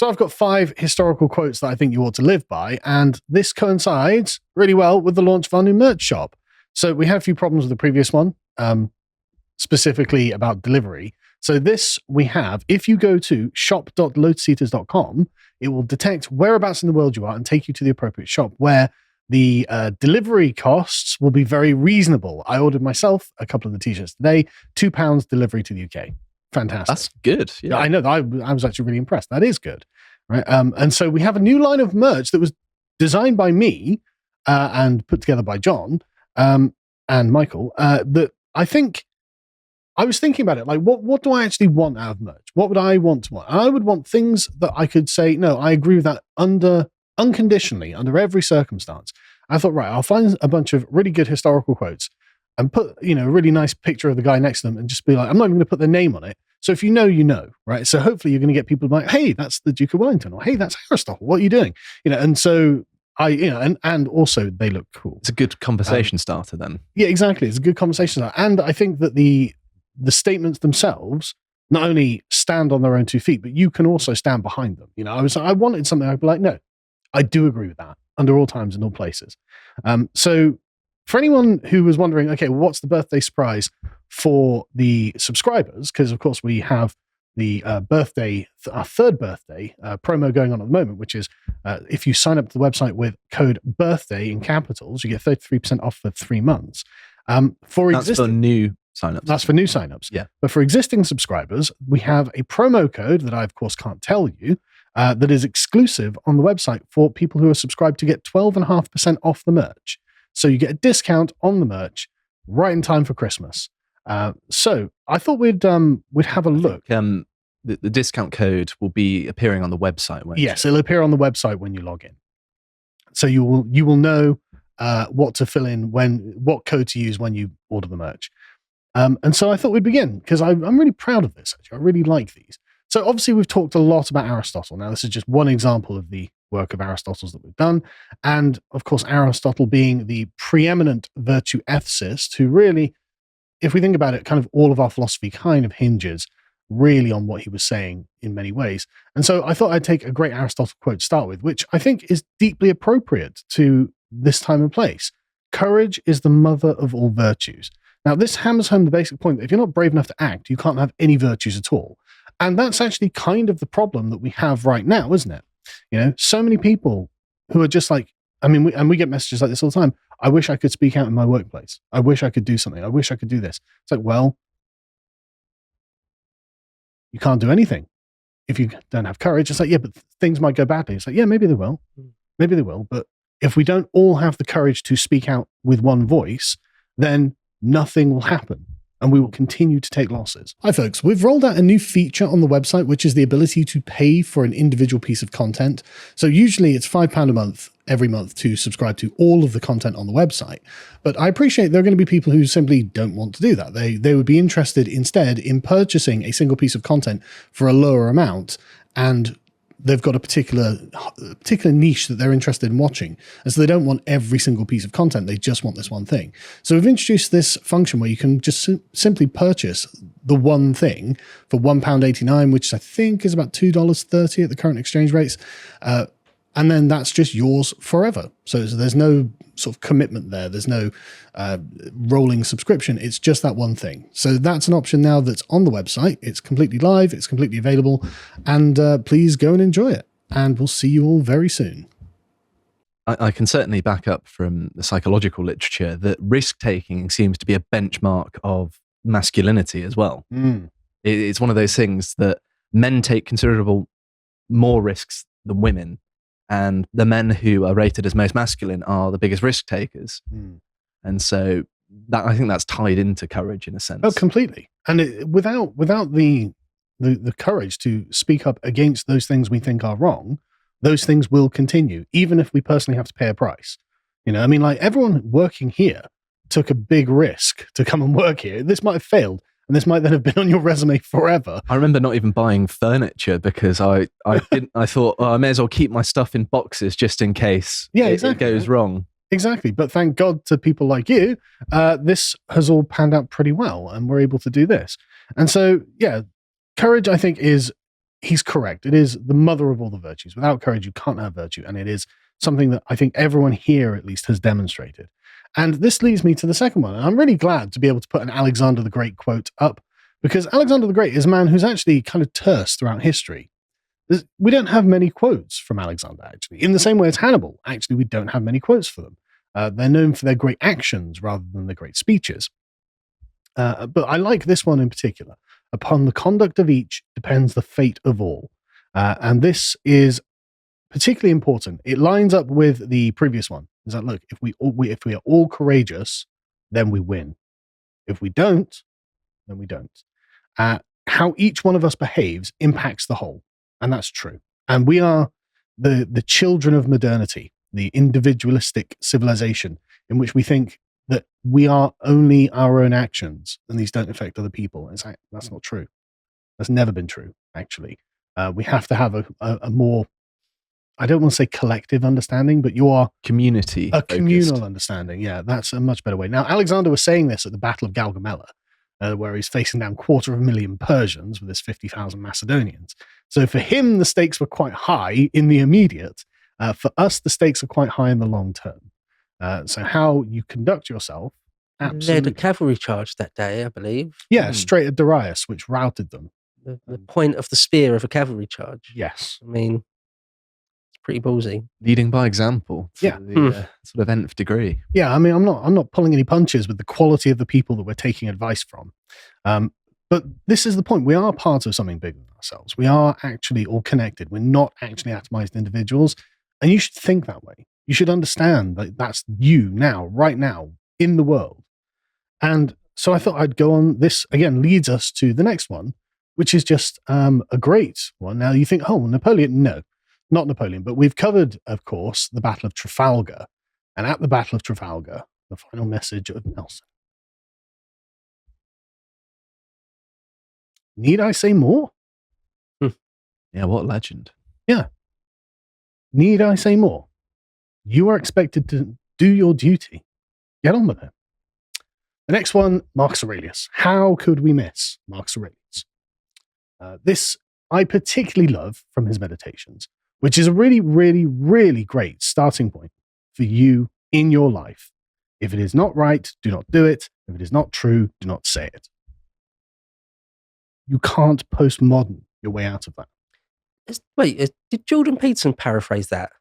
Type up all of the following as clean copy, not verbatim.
So I've got 5 historical quotes that I think you ought to live by, and this coincides really well with the launch of our new merch shop. So we had a few problems with the previous one, specifically about delivery. So this we have, if you go to shop.lotuseaters.com, it will detect whereabouts in the world you are and take you to the appropriate shop where the delivery costs will be very reasonable. I ordered myself a couple of the t-shirts today, £2 delivery to the UK. Fantastic. That's good. Yeah. I know. I was actually really impressed. That is good. Right. And so we have a new line of merch that was designed by me and put together by John and Michael that I think I was thinking about it. Like, what do I actually want out of merch? What would I want to want? I would want things that I could say, no, I agree with that unconditionally, under every circumstance. I thought, right, I'll find a bunch of really good historical quotes and put, a really nice picture of the guy next to them and just be like, I'm not even going to put their name on it. So if you know, right? So hopefully you're going to get people like, hey, that's the Duke of Wellington, or hey, that's Aristotle. What are you doing? And so and also they look cool. It's a good conversation starter then. Yeah, exactly. It's a good conversation starter. And I think that the statements themselves not only stand on their own 2 feet, but you can also stand behind them. I wanted something I'd be like, no, I do agree with that under all times and all places. So for anyone who was wondering, okay, well, what's the birthday surprise for the subscribers? Because of course we have the our 3rd birthday promo going on at the moment, which is if you sign up to the website with code birthday in capitals, you get 33% off for 3 months. That's for new signups. That's for new signups. Yeah. But for existing subscribers, we have a promo code that I, of course, can't tell you that is exclusive on the website for people who are subscribed to get 12.5% off the merch. So you get a discount on the merch right in time for Christmas. So I thought we'd have a look. The discount code will be appearing on the website. Yes, it'll appear on the website when you log in. So you will know what to fill in, what code to use when you order the merch. And so I thought we'd begin because I'm really proud of this. Actually, I really like these. So obviously we've talked a lot about Aristotle. Now this is just one example of the work of Aristotle's that we've done. And of course, Aristotle being the preeminent virtue ethicist who really, if we think about it, kind of all of our philosophy kind of hinges really on what he was saying in many ways. And so I thought I'd take a great Aristotle quote to start with, which I think is deeply appropriate to this time and place. Courage is the mother of all virtues. Now, this hammers home the basic point that if you're not brave enough to act, you can't have any virtues at all. And that's actually kind of the problem that we have right now, isn't it? So many people who are just like, we get messages like this all the time. I wish I could speak out in my workplace. I wish I could do something. I wish I could do this. It's like, well, you can't do anything if you don't have courage. It's like, yeah, but things might go badly. It's like, yeah, maybe they will. Maybe they will. But if we don't all have the courage to speak out with one voice, then nothing will happen. And we will continue to take losses. Hi folks, we've rolled out a new feature on the website, which is the ability to pay for an individual piece of content. So usually it's £5 a month every month to subscribe to all of the content on the website. But I appreciate there are going to be people who simply don't want to do that. They would be interested instead in purchasing a single piece of content for a lower amount, and they've got a particular niche that they're interested in watching. And so they don't want every single piece of content. They just want this one thing. So we've introduced this function where you can just simply purchase the one thing for £1.89, which I think is about $2.30 at the current exchange rates. And then that's just yours forever. So there's no sort of commitment there. There's no rolling subscription. It's just that one thing. So that's an option now that's on the website. It's completely live. It's completely available. And please go and enjoy it. And we'll see you all very soon. I can certainly back up from the psychological literature that risk-taking seems to be a benchmark of masculinity as well. It's one of those things that men take considerable more risks than women. And the men who are rated as most masculine are the biggest risk takers. And so I think that's tied into courage in a sense. Oh, completely. And without the courage to speak up against those things we think are wrong, those things will continue, even if we personally have to pay a price. Like everyone working here took a big risk to come and work here. This might have failed. And this might then have been on your resume forever. I remember not even buying furniture because I thought, I may as well keep my stuff in boxes just in case it goes wrong. Exactly. But thank God to people like you, this has all panned out pretty well and we're able to do this. And so, yeah, courage, I think, is he's correct. It is the mother of all the virtues. Without courage, you can't have virtue. And it is something that I think everyone here at least has demonstrated. And this leads me to the second one. And I'm really glad to be able to put an Alexander the Great quote up, because Alexander the Great is a man who's actually kind of terse throughout history. We don't have many quotes from Alexander, actually. In the same way as Hannibal, actually, we don't have many quotes for them. They're known for their great actions rather than their great speeches. But I like this one in particular. Upon the conduct of each depends the fate of all. And this is particularly important. It lines up with the previous one. Is that, look, if we are all courageous, then we win. If we don't, then we don't. How each one of us behaves impacts the whole. And that's true. And we are the children of modernity, the individualistic civilization in which we think that we are only our own actions and these don't affect other people. It's like, that's not true. That's never been true, actually. We have to have a more, I don't want to say collective understanding, but a communal understanding. Yeah, that's a much better way. Now, Alexander was saying this at the Battle of Gaugamela, where he's facing down 250,000 Persians with his 50,000 Macedonians. So for him, the stakes were quite high in the immediate. For us, the stakes are quite high in the long term. So how you conduct yourself, absolutely. Led a cavalry charge that day, I believe. Yeah, straight at Darius, which routed them. The point of the spear of a cavalry charge. Yes. I mean, it's pretty ballsy. Leading by example to the sort of nth degree. Yeah, I mean, I'm not pulling any punches with the quality of the people that we're taking advice from. But this is the point. We are part of something bigger than ourselves. We are actually all connected. We're not actually atomized individuals. And you should think that way. You should understand that that's you now, right now, in the world. And so I thought I'd go on. This, again, leads us to the next one, which is just a great one. Now you think, oh, Napoleon? No, not Napoleon. But we've covered, of course, the Battle of Trafalgar. And at the Battle of Trafalgar, the final message of Nelson. Need I say more? Yeah, what a legend. Yeah. Need I say more? You are expected to do your duty. Get on with it. The next one, Marcus Aurelius. How could we miss Marcus Aurelius? This I particularly love from his Meditations, which is a really, really, really great starting point for you in your life. If it is not right, do not do it. If it is not true, do not say it. You can't postmodern your way out of that. Did Jordan Peterson paraphrase that?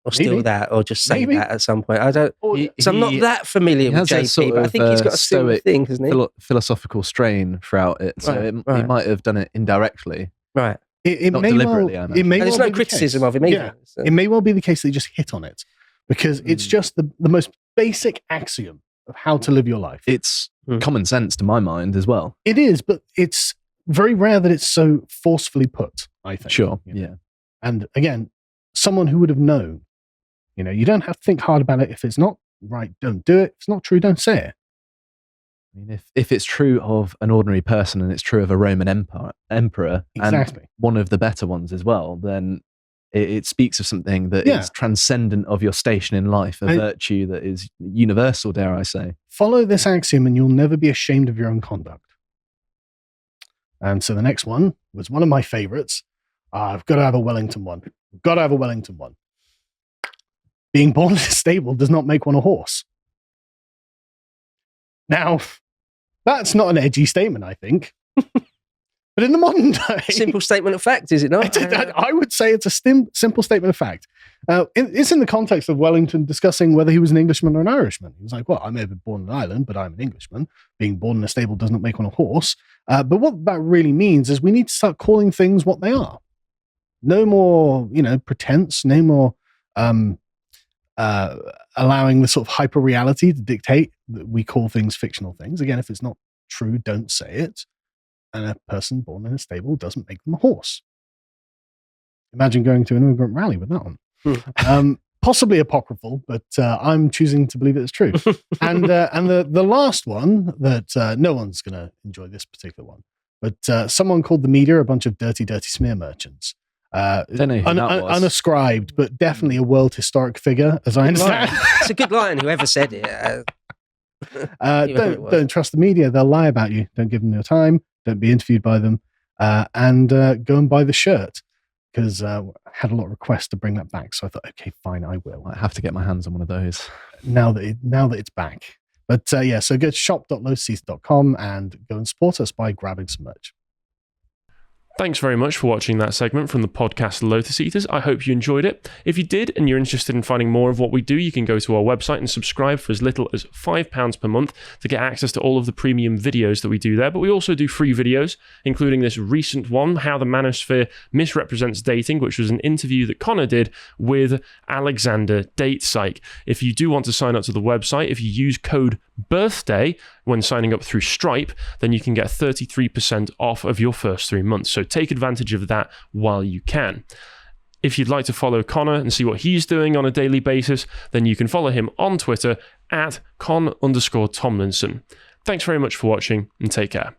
Or steal that, or just say that at some point? I don't. So I'm not that familiar with JP, but I think he's got a Stoic thing, hasn't he? Philosophical strain throughout it. So he might have done it indirectly. Right. It not may deliberately, well, I imagine. it may there's well no criticism of him either. Yeah. So. It may well be the case that he just hit on it, because it's just the most basic axiom of how to live your life. It's common sense to my mind as well. It is, but it's very rare that it's so forcefully put, I think. Sure, yeah. And again, someone who would have known, you don't have to think hard about it. If it's not right, don't do it. If it's not true, don't say it. I mean, if it's true of an ordinary person and it's true of a Roman emperor exactly. and one of the better ones as well, then it speaks of something that is transcendent of your station in life, a virtue that is universal, dare I say. Follow this axiom and you'll never be ashamed of your own conduct. And so the next one was one of my favorites. I've got to have a Wellington one. Being born in a stable does not make one a horse. Now, that's not an edgy statement, I think. But in the modern day... Simple statement of fact, is it not? I would say it's a simple statement of fact. It's in the context of Wellington discussing whether he was an Englishman or an Irishman. He was like, well, I may have been born in Ireland, but I'm an Englishman. Being born in a stable does not make one a horse. But what that really means is we need to start calling things what they are. No more, pretense, no more allowing the sort of hyper reality to dictate that we call things fictional things. Again, if it's not true, don't say it. And a person born in a stable doesn't make them a horse. Imagine going to an immigrant rally with that one. Possibly apocryphal, but I'm choosing to believe it's true. And the last one that no one's going to enjoy this particular one, but someone called the media a bunch of dirty smear merchants. Don't know who that was. Unascribed, but definitely a world historic figure, as I understand. It's a good line, whoever said it. Don't trust the media. They'll lie about you. Don't give them your time. Don't be interviewed by them. and go and buy the shirt, because I had a lot of requests to bring that back. So I thought, okay, fine, I will. I have to get my hands on one of those now that it's back. But so go to shop.lotus.com and go and support us by grabbing some merch. Thanks very much for watching that segment from the podcast Lotus Eaters. I hope you enjoyed it. If you did and you're interested in finding more of what we do, you can go to our website and subscribe for as little as £5 per month to get access to all of the premium videos that we do there. But we also do free videos, including this recent one, How the Manosphere Misrepresents Dating, which was an interview that Connor did with Alexander Datepsych. If you do want to sign up to the website, if you use code BIRTHDAY when signing up through Stripe, then you can get 33% off of your first 3 months. So take advantage of that while you can. If you'd like to follow Connor and see what he's doing on a daily basis, then you can follow him on Twitter at @Con_Tomlinson. Thanks very much for watching and take care.